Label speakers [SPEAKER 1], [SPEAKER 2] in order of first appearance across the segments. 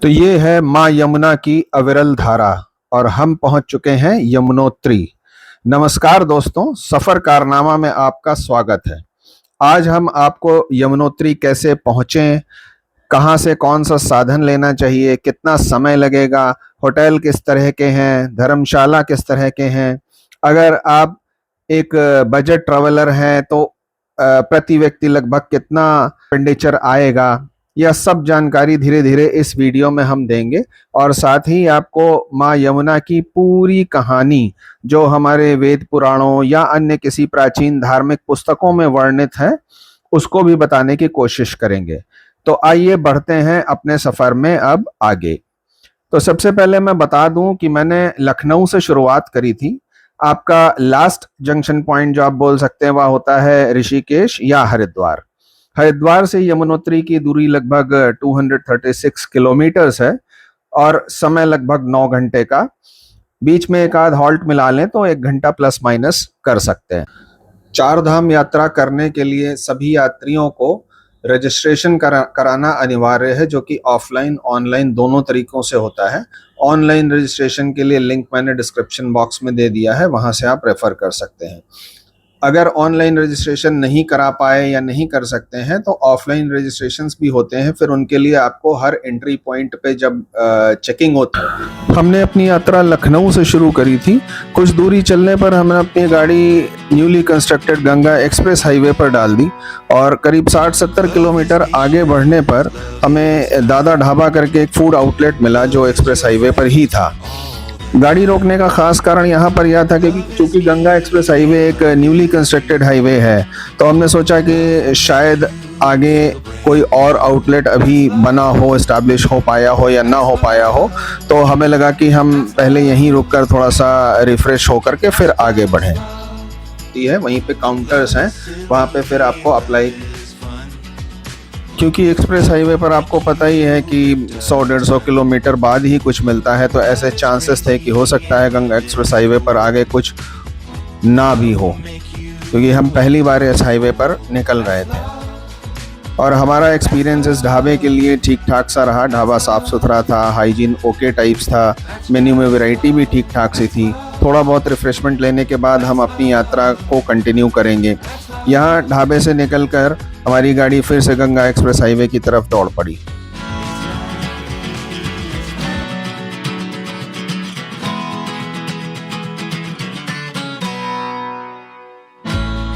[SPEAKER 1] तो ये है माँ यमुना की अविरल धारा और हम पहुंच चुके हैं यमुनोत्री। नमस्कार दोस्तों, सफर कारनामा में आपका स्वागत है। आज हम आपको यमुनोत्री कैसे पहुंचें, कहां से कौन सा साधन लेना चाहिए, कितना समय लगेगा, होटल किस तरह के हैं, धर्मशाला किस तरह के हैं, अगर आप एक बजट ट्रैवलर हैं तो प्रति व्यक्ति लगभग कितना एक्सपेंडिचर आएगा, यह सब जानकारी धीरे धीरे इस वीडियो में हम देंगे। और साथ ही आपको माँ यमुना की पूरी कहानी जो हमारे वेद पुराणों या अन्य किसी प्राचीन धार्मिक पुस्तकों में वर्णित है उसको भी बताने की कोशिश करेंगे। तो आइए बढ़ते हैं अपने सफर में अब आगे। तो सबसे पहले मैं बता दूं कि मैंने लखनऊ से शुरुआत करी थी। आपका लास्ट जंक्शन पॉइंट जो आप बोल सकते हैं वह होता है ऋषिकेश या हरिद्वार। हरिद्वार से यमुनोत्री की दूरी लगभग 236 किलोमीटर्स है और समय लगभग 9 घंटे का। बीच में एक आध हॉल्ट मिला लें तो 1 घंटा प्लस माइनस कर सकते हैं। चार धाम यात्रा करने के लिए सभी यात्रियों को रजिस्ट्रेशन कराना अनिवार्य है, जो कि ऑफलाइन ऑनलाइन दोनों तरीकों से होता है। ऑनलाइन रजिस्ट्रेशन के लिए लिंक मैंने डिस्क्रिप्शन बॉक्स में दे दिया है, वहां से आप रेफर कर सकते हैं। अगर ऑनलाइन रजिस्ट्रेशन नहीं करा पाए या नहीं कर सकते हैं तो ऑफलाइन रजिस्ट्रेशंस भी होते हैं, फिर उनके लिए आपको हर एंट्री पॉइंट पे जब चेकिंग होती है। हमने अपनी यात्रा लखनऊ से शुरू करी थी। कुछ दूरी चलने पर हमने अपनी गाड़ी newly constructed Ganga express highway पर डाल दी और करीब 60-70 किलोमीटर आगे बढ़ने पर हमें दादा ढाबा करके एक फूड आउटलेट मिला जो एक्सप्रेस हाईवे पर ही था। गाड़ी रोकने का खास कारण यहाँ पर यह था कि चूंकि गंगा एक्सप्रेस हाईवे एक न्यूली कंस्ट्रक्टेड हाईवे है तो हमने सोचा कि शायद आगे कोई और आउटलेट अभी बना हो, एस्टैब्लिश हो पाया हो या ना हो पाया हो, तो हमें लगा कि हम पहले यहीं रुककर थोड़ा सा रिफ्रेश होकर के फिर आगे बढ़ें। वहीं पे काउंटर्स हैं, वहाँ पे फिर आपको अप्लाई, क्योंकि एक्सप्रेस हाईवे पर आपको पता ही है कि 100-150 किलोमीटर बाद ही कुछ मिलता है, तो ऐसे चांसेस थे कि हो सकता है गंगा एक्सप्रेस हाईवे पर आगे कुछ ना भी हो, क्योंकि हम पहली बार इस हाईवे पर निकल रहे थे। और हमारा एक्सपीरियंस इस ढाबे के लिए ठीक ठाक सा रहा। ढाबा साफ़ सुथरा था, हाइजीन ओके टाइप्स था, मेन्यू में वैरायटी भी ठीक ठाक सी थी। थोड़ा बहुत रिफ़्रेशमेंट लेने के बाद हम अपनी यात्रा को कंटिन्यू करेंगे। यहाँ ढाबे से निकलकर हमारी गाड़ी फिर से गंगा एक्सप्रेस हाईवे की तरफ दौड़ पड़ी।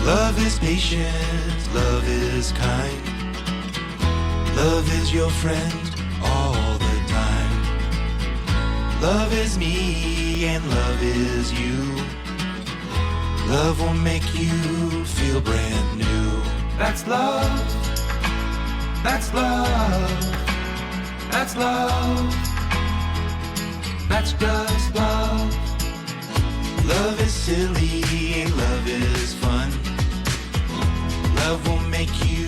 [SPEAKER 2] Love is patient, love is kind. Love is your friend all the time. Love is me and love is you. Love will make you feel brand new. That's love. That's love. That's love. That's just love. Love is silly and love is fun. Love will make you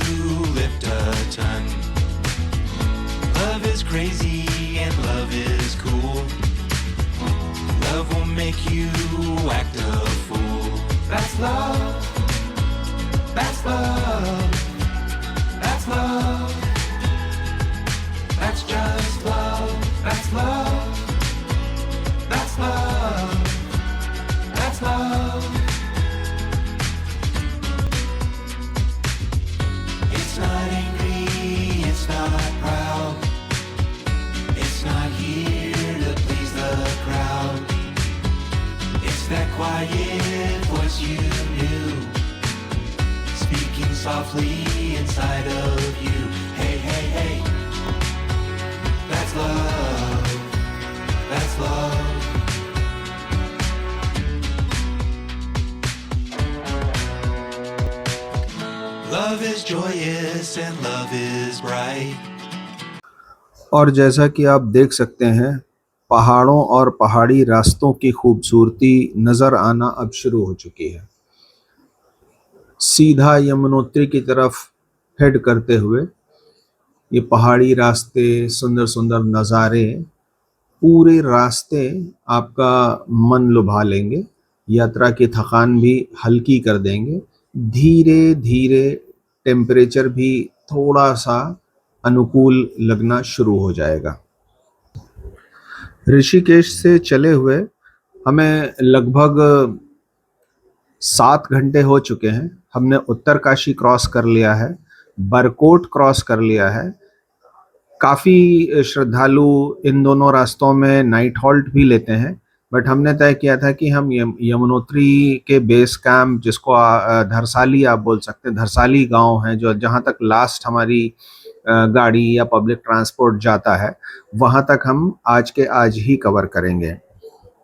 [SPEAKER 2] lift a ton. Love is crazy and love is cool. Love will make you act a fool. That's love. That's love. That's love. That's just love. That's love. That's love. That's love. It's not angry, it's not proud. It's not here to please the crowd. It's that quiet voice you knew, speaking softly inside of you. Hey, hey, hey. That's love. That's love. Love is joyous and love is bright.
[SPEAKER 1] और जैसा कि आप देख सकते हैं, पहाड़ों और पहाड़ी रास्तों की खूबसूरती नज़र आना अब शुरू हो चुकी है। सीधा यमुनोत्री की तरफ हेड करते हुए ये पहाड़ी रास्ते, सुंदर सुंदर नज़ारे, पूरे रास्ते आपका मन लुभा लेंगे, यात्रा की थकान भी हल्की कर देंगे। धीरे धीरे टेम्परेचर भी थोड़ा सा अनुकूल लगना शुरू हो जाएगा। ऋषिकेश से चले हुए हमें लगभग 7 घंटे हो चुके हैं। हमने उत्तरकाशी क्रॉस कर लिया है, बरकोट क्रॉस कर लिया है। काफ़ी श्रद्धालु इन दोनों रास्तों में नाइट हॉल्ट भी लेते हैं, बट हमने तय किया था कि हम यमुनोत्री के बेस कैंप, जिसको धरसाली आप बोल सकते हैं, धरसाली गांव है जो जहां तक लास्ट हमारी गाड़ी या पब्लिक ट्रांसपोर्ट जाता है, वहां तक हम आज के आज ही कवर करेंगे।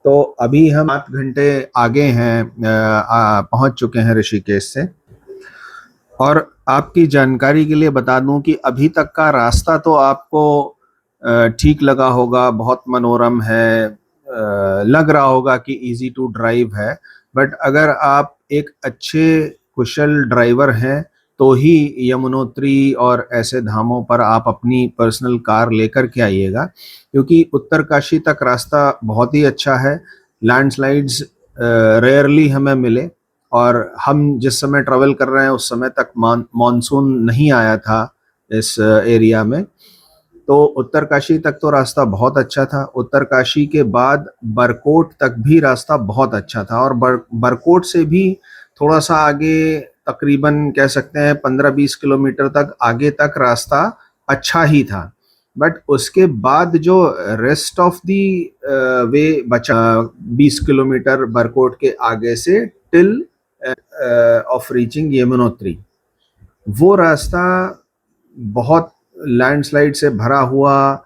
[SPEAKER 1] तो अभी हम 7 घंटे आगे हैं, पहुंच चुके हैं ऋषिकेश से। और आपकी जानकारी के लिए बता दूं कि अभी तक का रास्ता तो आपको ठीक लगा होगा, बहुत मनोरम है, लग रहा होगा कि इजी टू ड्राइव है। बट अगर आप एक अच्छे कुशल ड्राइवर हैं तो ही यमुनोत्री और ऐसे धामों पर आप अपनी पर्सनल कार लेकर के आइएगा, क्योंकि उत्तरकाशी तक रास्ता बहुत ही अच्छा है। लैंडस्लाइड्स रेयरली हमें मिले, और हम जिस समय ट्रेवल कर रहे हैं उस समय तक मानसून नहीं आया था इस एरिया में। तो उत्तरकाशी तक तो रास्ता बहुत अच्छा था। उत्तरकाशी के बाद बरकोट तक भी रास्ता बहुत अच्छा था, और बरकोट से भी थोड़ा सा आगे, तकरीबन कह सकते हैं 15-20 किलोमीटर तक आगे तक रास्ता अच्छा ही था। बट उसके बाद जो रेस्ट ऑफ दी वे बचा 20 किलोमीटर बरकोट के आगे से टिल ऑफ रीचिंग यमुनोत्री, वो रास्ता बहुत लैंडस्लाइड से भरा हुआ,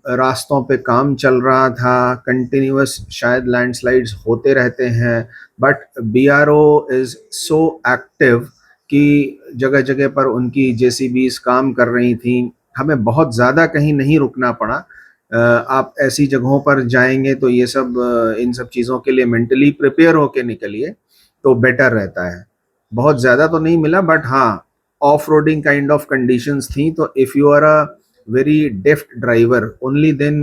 [SPEAKER 1] रास्तों पे काम चल रहा था, कंटिन्यूअस शायद लैंडस्लाइड्स होते रहते हैं। But BRO is so active कि जगह जगह पर उनकी जेसीबीज काम कर रही थी, हमें बहुत ज़्यादा कहीं नहीं रुकना पड़ा। आप ऐसी जगहों पर जाएंगे तो ये सब, इन सब चीज़ों के लिए मेंटली प्रिपेयर होके निकलिए तो बेटर रहता है। बहुत ज़्यादा तो नहीं मिला, बट हाँ, off roading kind of conditions थी। तो if you are a very deft driver, only then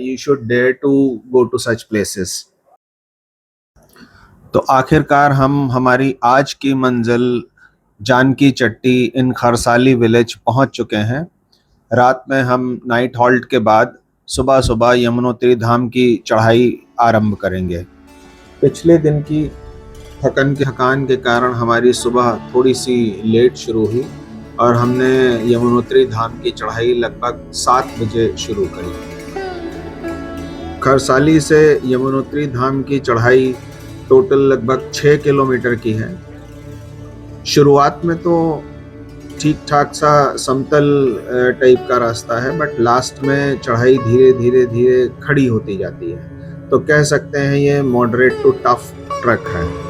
[SPEAKER 1] you should dare to go to such places. तो आखिरकार हम हमारी आज की मंजिल जानकी चट्टी इन खरसाली विलेज पहुंच चुके हैं। रात में हम नाइट हॉल्ट के बाद सुबह सुबह यमुनोत्री धाम की चढ़ाई आरंभ करेंगे। पिछले दिन की थकान के कारण हमारी सुबह थोड़ी सी लेट शुरू हुई, और हमने यमुनोत्री धाम की चढ़ाई लगभग 7 बजे शुरू करी। खरसाली से यमुनोत्री धाम की चढ़ाई टोटल लगभग 6 किलोमीटर की है। शुरुआत में तो ठीक ठाक सा समतल टाइप का रास्ता है, बट लास्ट में चढ़ाई धीरे धीरे खड़ी होती जाती है। तो कह सकते हैं ये मॉडरेट टू टफ ट्रैक है।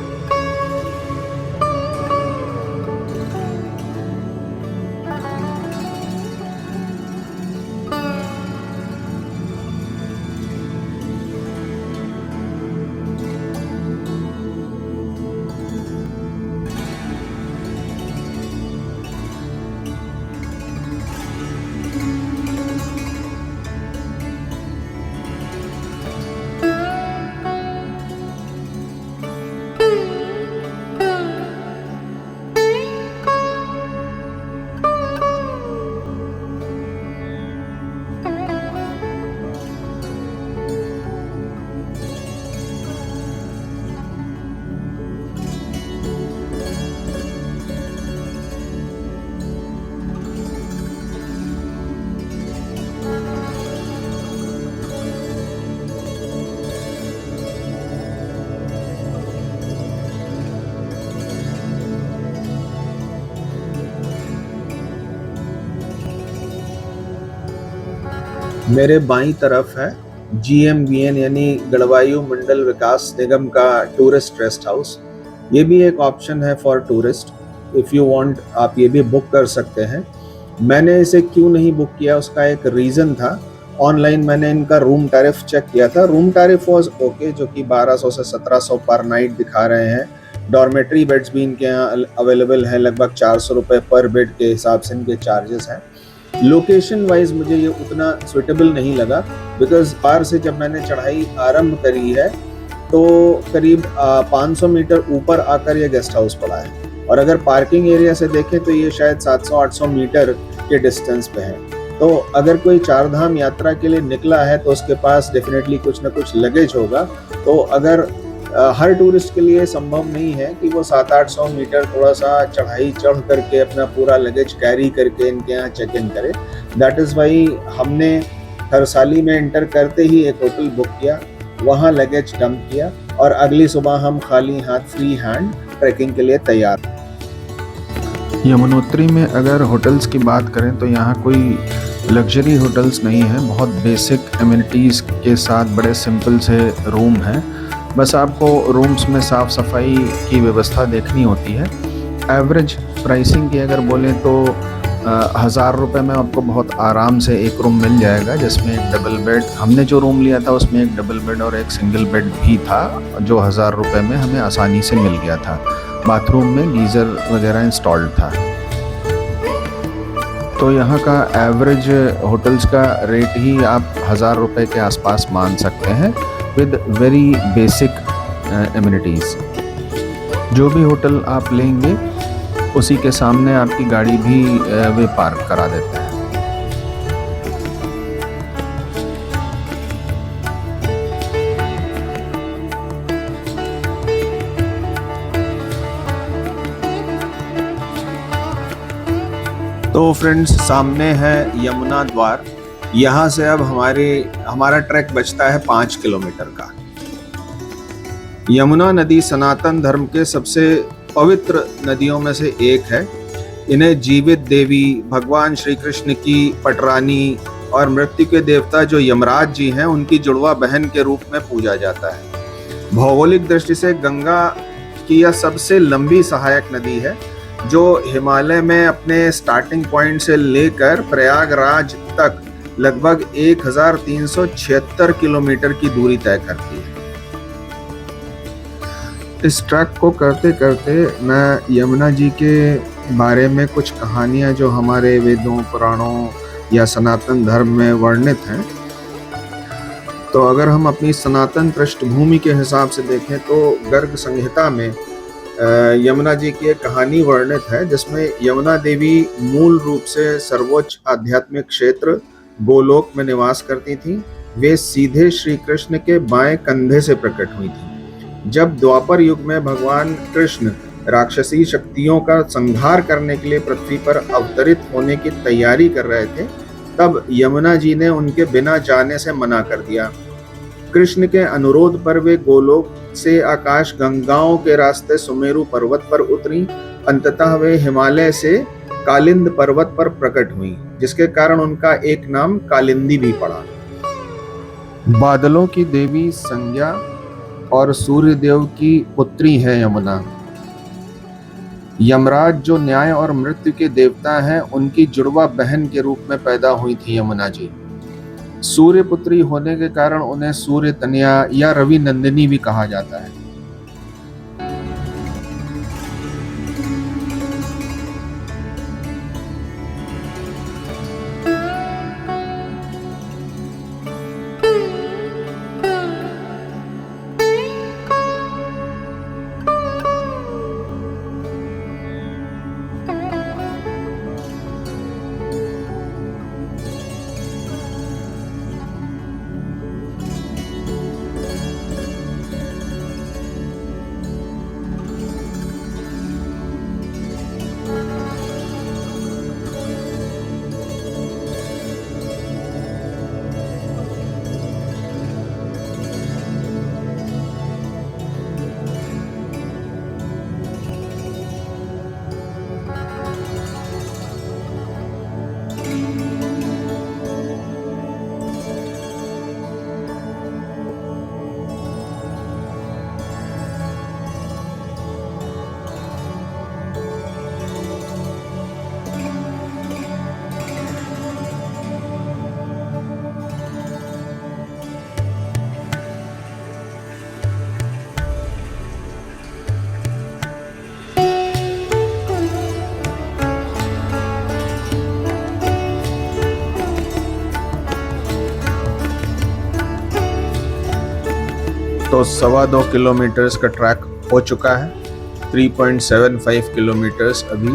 [SPEAKER 1] मेरे बाईं तरफ है GMVN यानी गढ़वायु मंडल विकास निगम का टूरिस्ट रेस्ट हाउस। ये भी एक ऑप्शन है for tourist, if you want आप ये भी बुक कर सकते हैं। मैंने इसे क्यों नहीं बुक किया, उसका एक रीज़न था। ऑनलाइन मैंने इनका रूम टैरिफ चेक किया था, रूम टैरिफ वाज ओके, जो कि 1200 से 1700 पर नाइट दिखा रहे हैं। डॉर्मेट्री बेड्स भी इनके यहाँ अवेलेबल हैं, लगभग 400 रुपये पर बेड के हिसाब से इनके चार्जेस हैं। लोकेशन वाइज मुझे ये उतना सुटेबल नहीं लगा, बिकॉज पार से जब मैंने चढ़ाई आरंभ करी है तो करीब 500 मीटर ऊपर आकर ये गेस्ट हाउस पड़ा है, और अगर पार्किंग एरिया से देखें तो ये शायद 700-800 मीटर के डिस्टेंस पे है। तो अगर कोई चार धाम यात्रा के लिए निकला है तो उसके पास डेफिनेटली कुछ ना कुछ लगेज होगा। तो अगर हर टूरिस्ट के लिए संभव नहीं है कि वो 700-800 मीटर थोड़ा सा चढ़ाई चढ़ करके अपना पूरा लगेज कैरी करके इनके यहाँ चेक इन करे। दैट इज़ वाई हमने थरसाली में एंटर करते ही एक होटल बुक किया, वहाँ लगेज डंप किया और अगली सुबह हम खाली हाथ फ्री हैंड ट्रैकिंग के लिए तैयार। यमुनोत्री में अगर होटल्स की बात करें तो यहाँ कोई लग्जरी होटल्स नहीं है, बहुत बेसिक एमिनिटीज़ के साथ बड़े सिंपल से रूम हैं। बस आपको रूम्स में साफ़ सफाई की व्यवस्था देखनी होती है। एवरेज प्राइसिंग की अगर बोलें तो 1000 रुपये में आपको बहुत आराम से एक रूम मिल जाएगा, जिसमें एक डबल बेड, हमने जो रूम लिया था उसमें एक डबल बेड और एक सिंगल बेड भी था, जो 1000 रुपये में हमें आसानी से मिल गया था। बाथरूम में गीज़र वगैरह इंस्टॉल्ड था। तो यहाँ का एवरेज होटल्स का रेट ही आप 1000 रुपये के आसपास मान सकते हैं, विद वेरी बेसिक एमिनिटीज़। जो भी होटल आप लेंगे उसी के सामने आपकी गाड़ी भी वे पार्क करा देते हैं। तो फ्रेंड्स, सामने है यमुना द्वार। यहाँ से अब हमारा ट्रैक बचता है 5 किलोमीटर का। यमुना नदी सनातन धर्म के सबसे पवित्र नदियों में से एक है। इन्हें जीवित देवी, भगवान श्री कृष्ण की पटरानी और मृत्यु के देवता जो यमराज जी हैं उनकी जुड़वा बहन के रूप में पूजा जाता है। भौगोलिक दृष्टि से गंगा की यह सबसे लंबी सहायक नदी है, जो हिमालय में अपने स्टार्टिंग पॉइंट से लेकर प्रयागराज तक लगभग 1376 किलोमीटर की दूरी तय करती है। इस ट्रैक को करते करते मैं यमुना जी के बारे में कुछ कहानियां जो हमारे वेदों, पुराणों या सनातन धर्म में वर्णित हैं, तो अगर हम अपनी सनातन पृष्ठभूमि के हिसाब से देखें तो गर्ग संहिता में यमुना जी की एक कहानी वर्णित है, जिसमें यमुना देवी मूल रूप से सर्वोच्च आध्यात्मिक क्षेत्र गोलोक में निवास करती थी। वे सीधे श्री कृष्ण के बाएं कंधे से प्रकट हुई थी। जब द्वापर युग में भगवान कृष्ण राक्षसी शक्तियों का संहार करने के लिए पृथ्वी पर अवतरित होने की तैयारी कर रहे थे, तब यमुना जी ने उनके बिना जाने से मना कर दिया। कृष्ण के अनुरोध पर वे गोलोक से आकाश गंगाओं के रास्ते सुमेरु पर्वत पर उतरी। अंततः वे हिमालय से कालिंद पर्वत पर प्रकट हुई, जिसके कारण उनका एक नाम कालिंदी भी पड़ा। बादलों की देवी संज्ञा और सूर्य देव की पुत्री है यमुना। यमराज जो न्याय और मृत्यु के देवता हैं, उनकी जुड़वा बहन के रूप में पैदा हुई थी यमुना जी। सूर्य पुत्री होने के कारण उन्हें सूर्य तनया या रवि नंदिनी भी कहा जाता है। तो 2.25 किलोमीटर्स का ट्रैक हो चुका है। 3.75 किलोमीटर्स अभी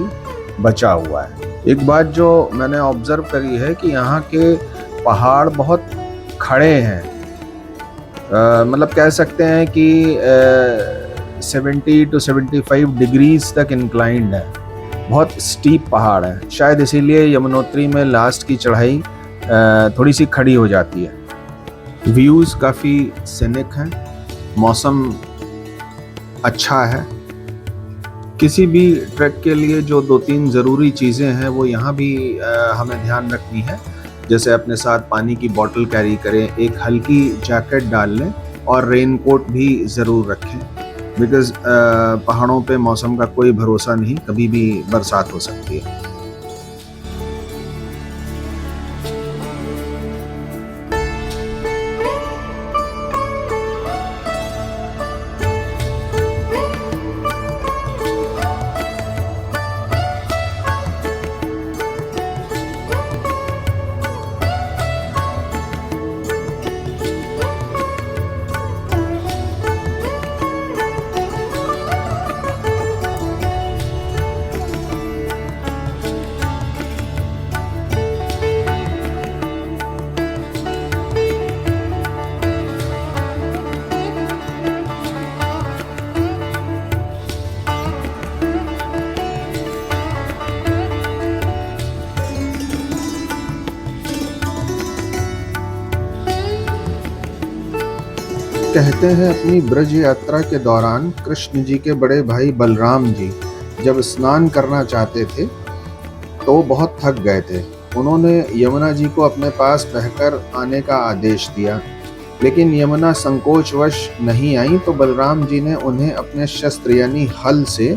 [SPEAKER 1] बचा हुआ है। एक बात जो मैंने ऑब्जर्व करी है कि यहाँ के पहाड़ बहुत खड़े हैं। मतलब कह सकते हैं कि 70 to 75 डिग्रीज तक इंक्लाइंड है। बहुत स्टीप पहाड़ है, शायद इसीलिए यमुनोत्री में लास्ट की चढ़ाई थोड़ी सी खड़ी हो जाती है। व्यूज़ काफ़ी सीनिक हैं, मौसम अच्छा है। किसी भी ट्रैक के लिए जो 2-3 ज़रूरी चीज़ें हैं वो यहाँ भी हमें ध्यान रखनी है। जैसे अपने साथ पानी की बोतल कैरी करें, एक हल्की जैकेट डाल लें और रेनकोट भी ज़रूर रखें, बिकॉज़ पहाड़ों पे मौसम का कोई भरोसा नहीं, कभी भी बरसात हो सकती है। कहते हैं अपनी ब्रज यात्रा के दौरान कृष्ण जी के बड़े भाई बलराम जी जब स्नान करना चाहते थे तो बहुत थक गए थे। उन्होंने यमुना जी को अपने पास बहकर आने का आदेश दिया, लेकिन यमुना संकोचवश नहीं आई तो बलराम जी ने उन्हें अपने शस्त्र यानी हल से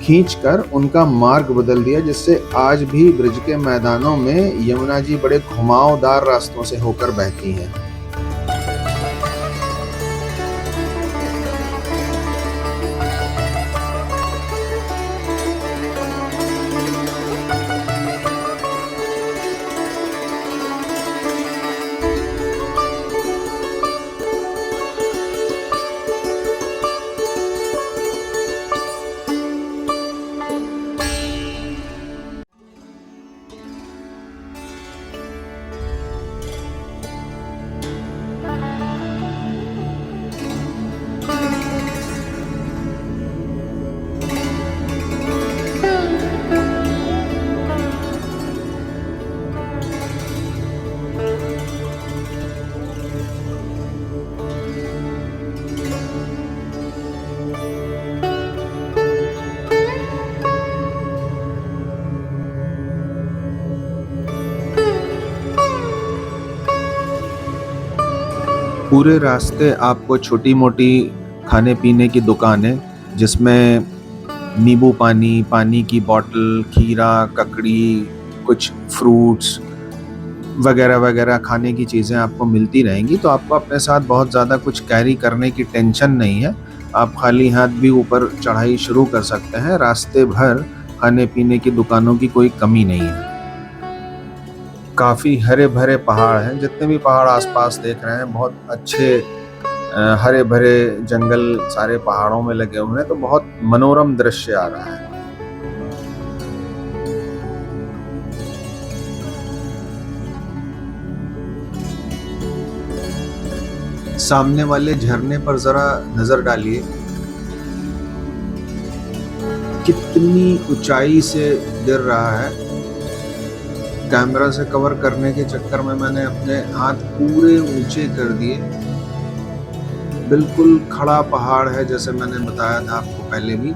[SPEAKER 1] खींचकर उनका मार्ग बदल दिया, जिससे आज भी ब्रज के मैदानों में यमुना जी बड़े घुमावदार रास्तों से होकर बहती हैं। पूरे रास्ते आपको छोटी मोटी खाने पीने की दुकानें, जिसमें नींबू पानी, पानी की बोतल, खीरा, ककड़ी, कुछ फ्रूट्स वगैरह वगैरह खाने की चीज़ें आपको मिलती रहेंगी। तो आपको अपने साथ बहुत ज़्यादा कुछ कैरी करने की टेंशन नहीं है। आप खाली हाथ भी ऊपर चढ़ाई शुरू कर सकते हैं। रास्ते भर खाने पीने की दुकानों की कोई कमी नहीं है। काफ़ी हरे भरे पहाड़ हैं, जितने भी पहाड़ आसपास देख रहे हैं बहुत अच्छे हरे भरे जंगल सारे पहाड़ों में लगे हुए हैं, तो बहुत मनोरम दृश्य आ रहा है। सामने वाले झरने पर जरा नजर डालिए, कितनी ऊंचाई से गिर रहा है। कैमरा से कवर करने के चक्कर में मैंने अपने हाथ पूरे ऊंचे कर दिए। बिल्कुल खड़ा पहाड़ है, जैसे मैंने बताया था आपको पहले भी,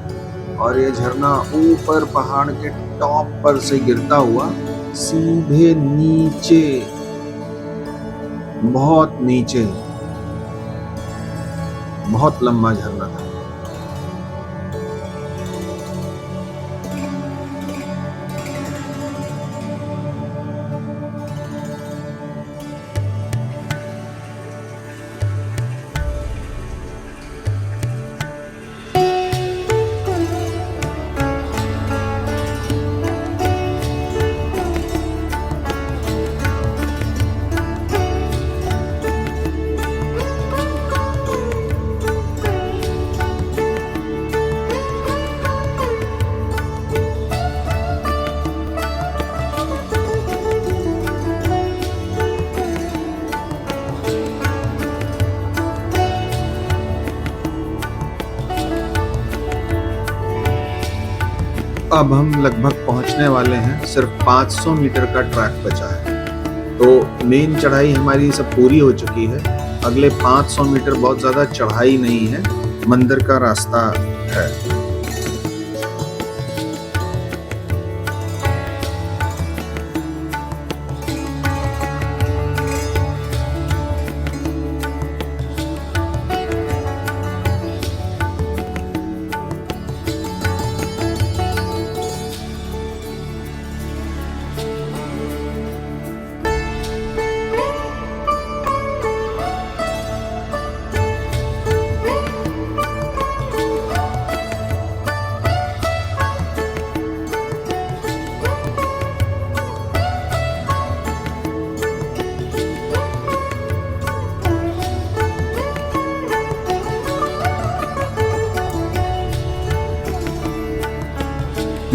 [SPEAKER 1] और ये झरना ऊपर पहाड़ के टॉप पर से गिरता हुआ सीधे नीचे, बहुत नीचे, बहुत लंबा झरना था। अब हम लगभग पहुंचने वाले हैं, सिर्फ 500 मीटर का ट्रैक बचा है। तो मेन चढ़ाई हमारी सब पूरी हो चुकी है। अगले 500 मीटर बहुत ज़्यादा चढ़ाई नहीं है, मंदिर का रास्ता है।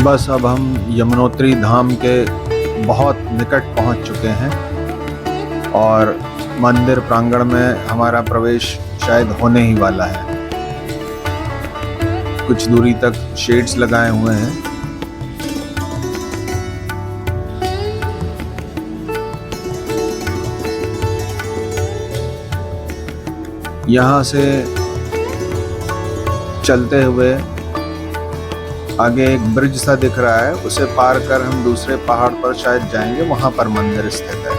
[SPEAKER 1] बस अब हम यमुनोत्री धाम के बहुत निकट पहुंच चुके हैं और मंदिर प्रांगण में हमारा प्रवेश शायद होने ही वाला है। कुछ दूरी तक शेड्स लगाए हुए हैं। यहाँ से चलते हुए आगे एक ब्रिज सा दिख रहा है, उसे पार कर हम दूसरे पहाड़ पर शायद जाएंगे, वहां पर मंदिर स्थित है।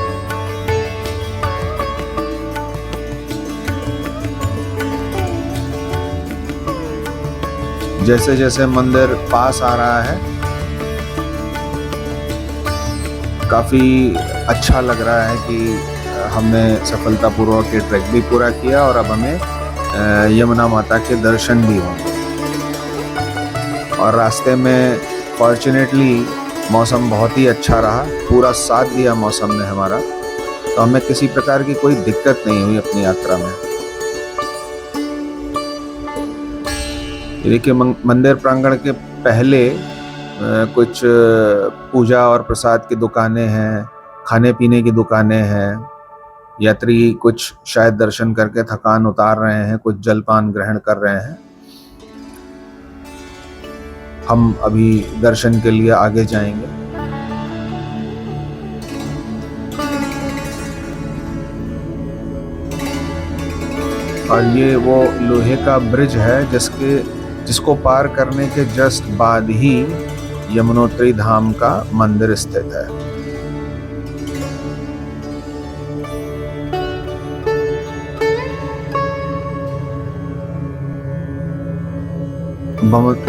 [SPEAKER 1] जैसे जैसे मंदिर पास आ रहा है काफी अच्छा लग रहा है कि हमने सफलतापूर्वक ये ट्रैक भी पूरा किया और अब हमें यमुना माता के दर्शन भी होंगे। और रास्ते में फॉर्चुनेटली मौसम बहुत ही अच्छा रहा, पूरा साथ दिया मौसम ने हमारा, तो हमें किसी प्रकार की कोई दिक्कत नहीं हुई अपनी यात्रा में। देखिए मंदिर प्रांगण के पहले कुछ पूजा और प्रसाद की दुकानें हैं, खाने पीने की दुकानें हैं। यात्री कुछ शायद दर्शन करके थकान उतार रहे हैं, कुछ जलपान ग्रहण कर रहे हैं। हम अभी दर्शन के लिए आगे जाएंगे। और ये वो लोहे का ब्रिज है जिसको पार करने के जस्ट बाद ही यमुनोत्री धाम का मंदिर स्थित है।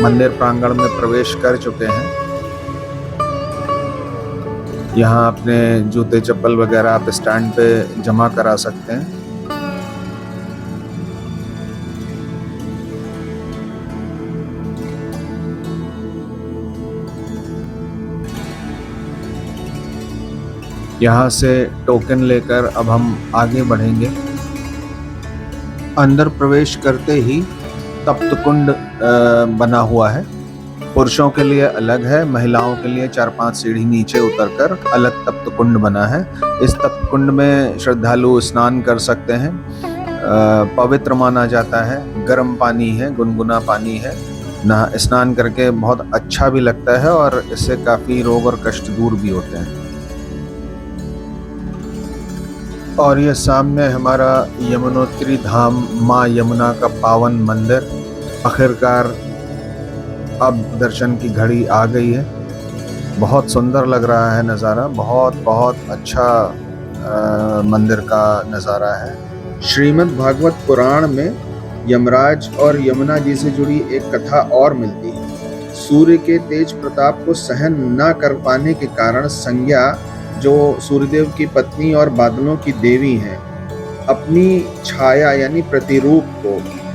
[SPEAKER 1] मंदिर प्रांगण में प्रवेश कर चुके हैं। यहाँ अपने जूते चप्पल वगैरह आप स्टैंड पे जमा करा सकते हैं। यहाँ से टोकन लेकर अब हम आगे बढ़ेंगे। अंदर प्रवेश करते ही तप्त कुंड बना हुआ है। पुरुषों के लिए अलग है, महिलाओं के लिए 4-5 सीढ़ी नीचे उतरकर अलग तप्त कुंड बना है। इस तप्त कुंड में श्रद्धालु स्नान कर सकते हैं। पवित्र माना जाता है, गर्म पानी है, गुनगुना पानी है। स्नान करके बहुत अच्छा भी लगता है और इससे काफी रोग और कष्ट दूर भी होते हैं। और ये सामने हमारा यमुनोत्री धाम माँ यमुना का पावन मंदिर। आखिरकार अब दर्शन की घड़ी आ गई है। बहुत सुंदर लग रहा है नज़ारा, बहुत अच्छा मंदिर का नज़ारा है। श्रीमद् भागवत पुराण में यमराज और यमुना जी से जुड़ी एक कथा और मिलती है। सूर्य के तेज प्रताप को सहन न कर पाने के कारण संज्ञा, जो सूर्यदेव की पत्नी और बादलों की देवी हैं, अपनी छाया यानी प्रतिरूप को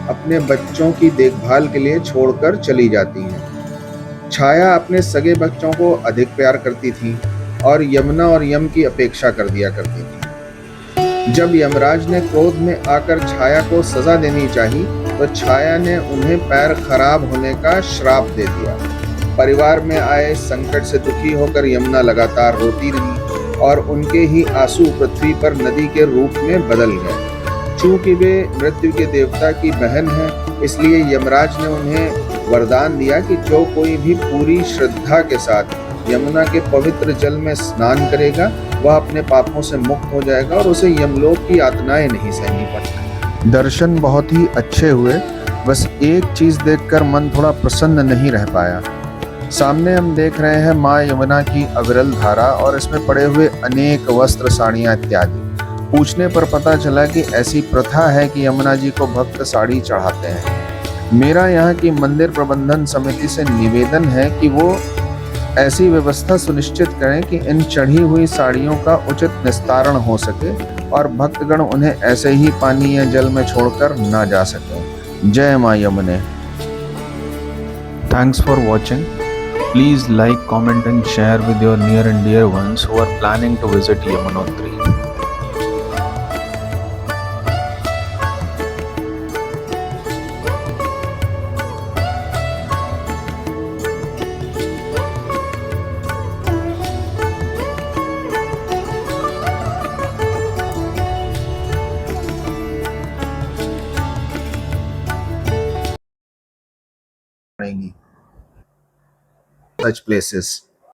[SPEAKER 1] अपने बच्चों की देखभाल के लिए छोड़कर चली जाती हैं। छाया अपने सगे बच्चों को अधिक प्यार करती थी और यमुना और यम की अपेक्षा कर दिया करती थी। जब यमराज ने क्रोध में आकर छाया को सजा देनी चाहिए तो छाया ने उन्हें पैर खराब होने का श्राप दे दिया। परिवार में आए संकट से दुखी होकर यमुना लगातार रोती रही और उनके ही आंसू पृथ्वी पर नदी के रूप में बदल गए। चूंकि वे मृत्यु के देवता की बहन हैं, इसलिए यमराज ने उन्हें वरदान दिया कि जो कोई भी पूरी श्रद्धा के साथ यमुना के पवित्र जल में स्नान करेगा वह अपने पापों से मुक्त हो जाएगा और उसे यमलोक की यातनाएं नहीं सहनी पड़ती। दर्शन बहुत ही अच्छे हुए, बस एक चीज देखकर मन थोड़ा प्रसन्न नहीं रह पाया। सामने हम देख रहे हैं माँ यमुना की अविरल धारा और इसमें पड़े हुए अनेक वस्त्र, साड़ियाँ इत्यादि। पूछने पर पता चला कि ऐसी प्रथा है कि यमुना जी को भक्त साड़ी चढ़ाते हैं। मेरा यहाँ की मंदिर प्रबंधन समिति से निवेदन है कि वो ऐसी व्यवस्था सुनिश्चित करें कि इन चढ़ी हुई साड़ियों का उचित निस्तारण हो सके और भक्तगण उन्हें ऐसे ही पानी या जल में छोड़कर ना जा सके। जय माँ यमुने।
[SPEAKER 3] Thanks for watching. Please like, comment and share with your near and dear ones who are planning to visit Yamunotri.
[SPEAKER 1] such places.